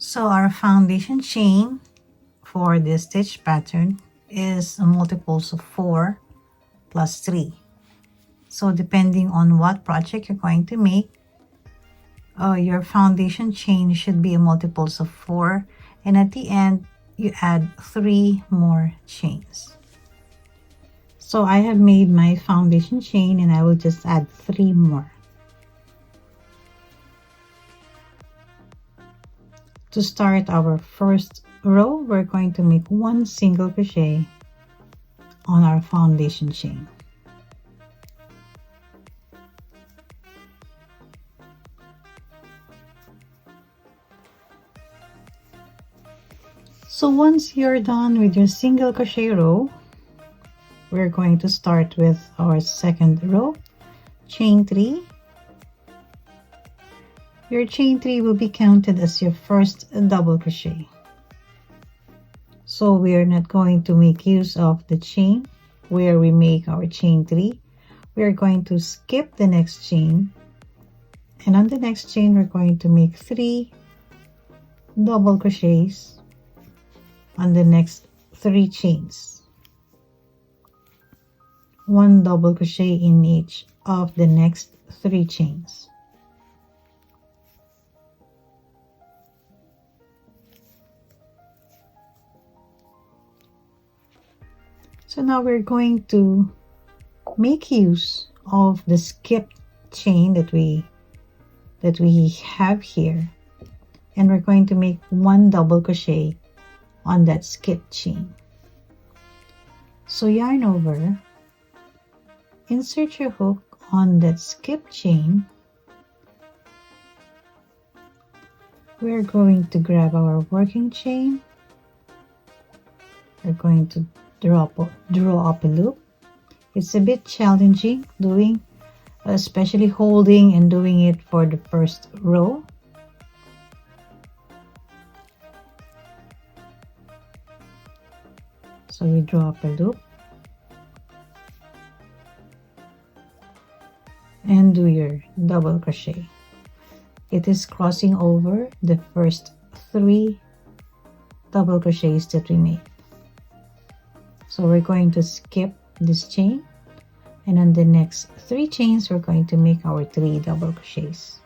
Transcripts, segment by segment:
So our foundation chain for this stitch pattern is a multiples of 4 plus 3. So depending on what project you're going to make, your foundation chain should be a multiples of 4, and at the end you add 3 more chains. So I have made my foundation chain and I will just add 3 more. To start our first row, we're going to make 1 single crochet on our foundation chain. So once you're done with your single crochet row, we're going to start with our second row, chain 3. Your chain 3 will be counted as your first double crochet. So we are not going to make use of the chain where we make our chain 3. We are going to skip the next chain, and on the next chain we're going to make 3 double crochets on the next 3 chains. 1 double crochet in each of the next 3 chains. So now we're going to make use of the skip chain that we have here, and we're going to make 1 double crochet on that skip chain. So yarn over, insert your hook on that skip chain. We're going to grab our working chain. We're going to draw up a loop. It's a bit challenging doing, especially holding and doing it for the first row. So we draw up a loop and do your double crochet. It is crossing over the first 3 double crochets that we made. So we're going to skip this chain, and on the next 3 chains we're going to make our 3 double crochets.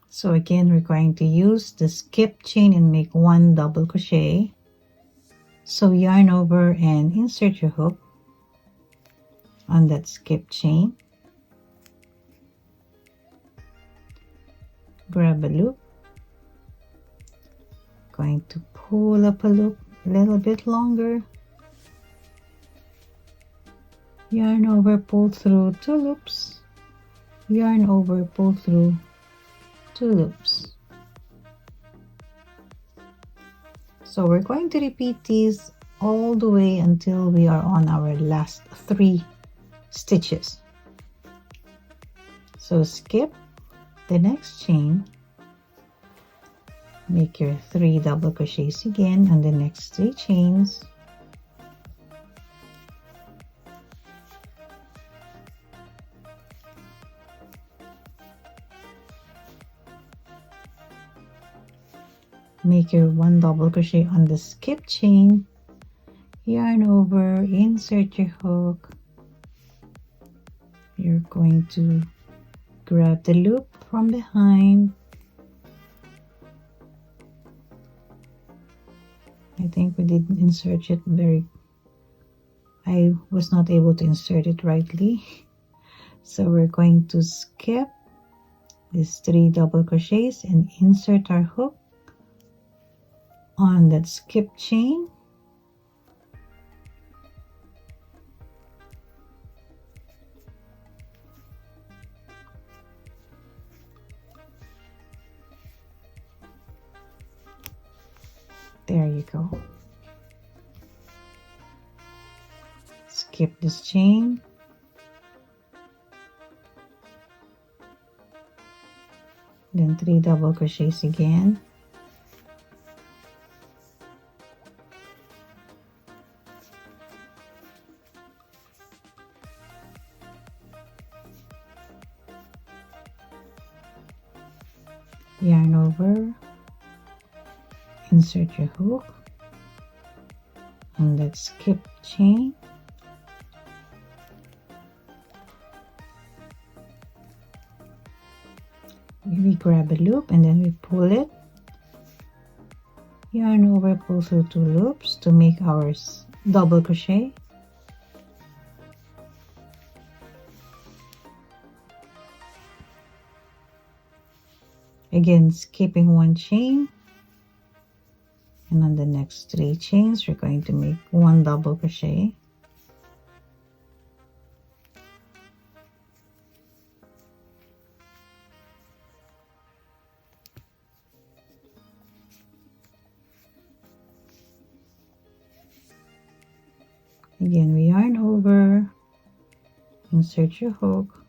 So again, we're going to use the skip chain and make 1 double crochet. So yarn over and insert your hook on that skip chain. Grab a loop. Going to pull up a loop a little bit longer. Yarn over, pull through 2 loops. Yarn over, pull through 2 loops. So we're going to repeat these all the way until we are on our last 3 stitches. So skip the next chain, make your 3 double crochets again on the next 3 chains. Make your 1 double crochet on the skip chain, yarn over, insert your hook. You're going to grab the loop from behind. I think we didn't insert it I was not able to insert it rightly. So we're going to skip these 3 double crochets and insert our hook on that skip chain. There you go. Skip this chain. then 3 double crochets again, yarn over, insert your hook, and let's skip chain, we grab a loop and then we pull it, yarn over, pull through 2 loops to make our double crochet, again skipping 1 chain, and on the next 3 chains we're going to make 1 double crochet, again we yarn over, insert your hook,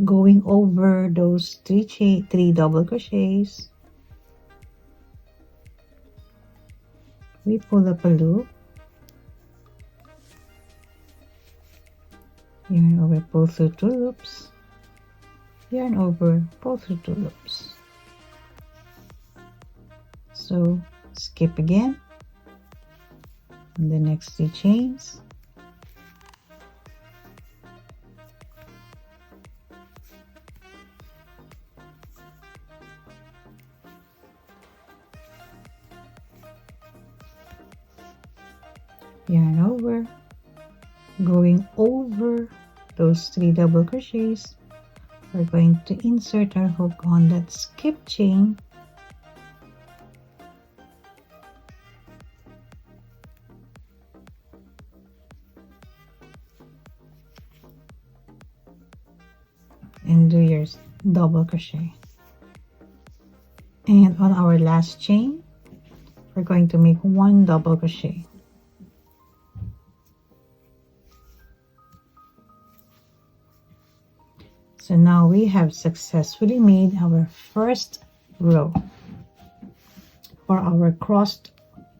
going over those 3 double crochets, we pull up a loop, yarn over, pull through 2 loops, yarn over, pull through 2 loops. So skip again on the next 3 chains, yarn over, going over those 3 double crochets, we're going to insert our hook on that skip chain, and do your double crochet. And on our last chain we're going to make 1 double crochet. So now we have successfully made our first row for our crossed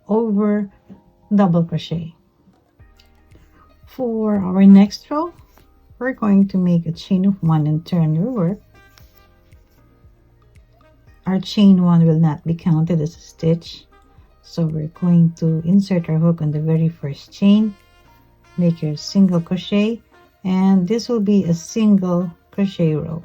over double crochet. For our next row we're going to make a chain of 1 and turn your work. Our chain 1 will not be counted as a stitch, so we're going to insert our hook on the very first chain, make your single crochet, and this will be a single crochet row.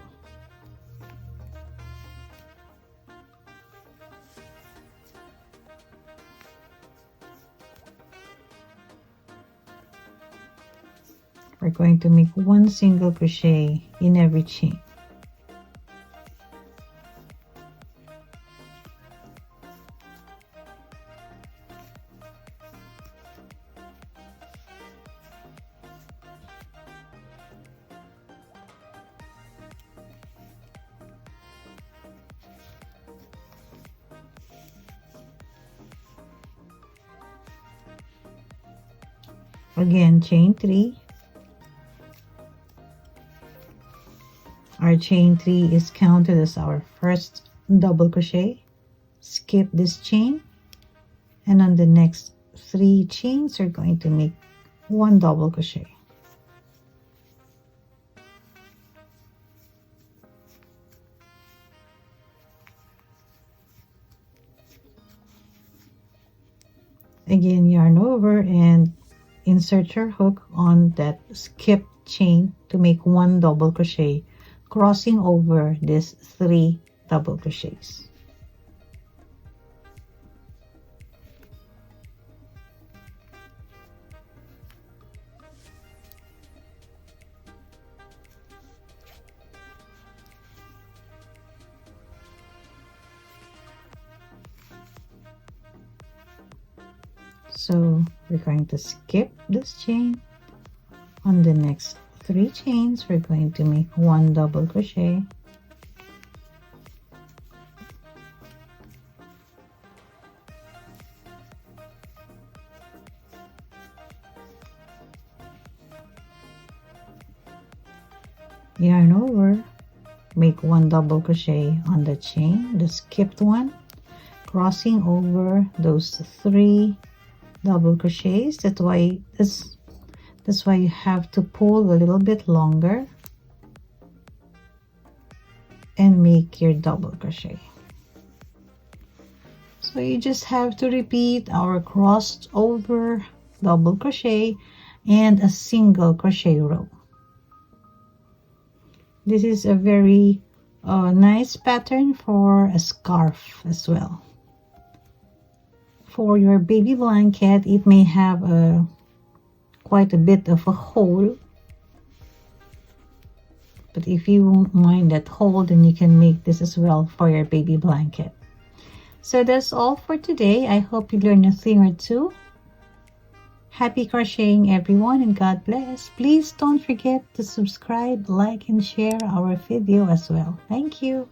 We're going to make 1 single crochet in every chain. Again, chain 3. Our chain 3 is counted as our first double crochet. Skip this chain, and on the next 3 chains we're going to make 1 double crochet. Again, yarn over and insert your hook on that skip chain to make 1 double crochet, crossing over these 3 double crochets. So we're going to skip this chain. On the next 3 chains we're going to make 1 double crochet, yarn over, make 1 double crochet on the chain, the skipped one, crossing over those 3 double crochets. That's why you have to pull a little bit longer and make your double crochet. So you just have to repeat our crossed over double crochet and a single crochet row. This is a very nice pattern for a scarf as well. For your baby blanket, it may have quite a bit of a hole, but if you won't mind that hole, then you can make this as well for your baby blanket. So that's all for today. I hope you learned a thing or two. Happy crocheting, everyone, and God bless. Please don't forget to subscribe, like, and share our video as well. Thank you.